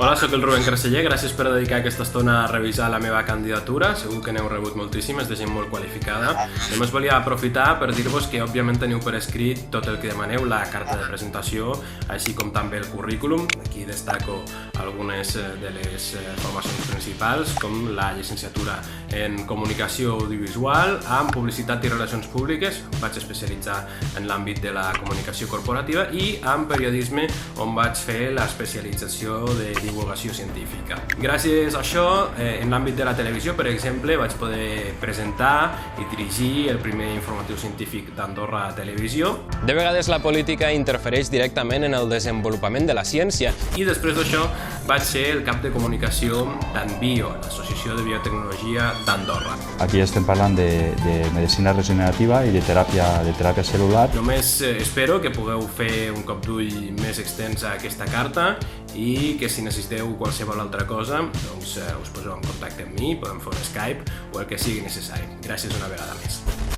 Hola, sóc el Rubén Carceller, gràcies per dedicar aquesta estona a revisar la meva candidatura. Segur que n'heu rebut moltíssimes, de gent molt qualificada. Només volia aprofitar per dir-vos que òbviament teniu per escrit tot el que demaneu, la carta de presentació, així com també el currículum. Aquí destaco algunes de les formacions principals, com la llicenciatura en Comunicació Audiovisual, amb Publicitat i Relacions Públiques, vaig especialitzar en l'àmbit de la comunicació corporativa, i amb Periodisme, on vaig fer l'especialització de divulgació científica. Gràcies a això, en l'àmbit de la televisió, per exemple, vaig poder presentar i dirigir el primer informatiu científic d'Andorra Televisió. De vegades la política interfereix directament en el desenvolupament de la ciència, i després d'això vaig ser el cap de comunicació d'Anbio, l'Associació de Biotecnologia d'Andorra. Aquí estem parlant de medicina regenerativa i de teràpia cel·lular. Només espero que pugueu fer un cop d'ull més extens a aquesta carta i que si necessiteu qualsevol altra cosa, doncs us poseu en contacte amb mi, podem fer un Skype o el que sigui necessari. Gràcies una vegada més.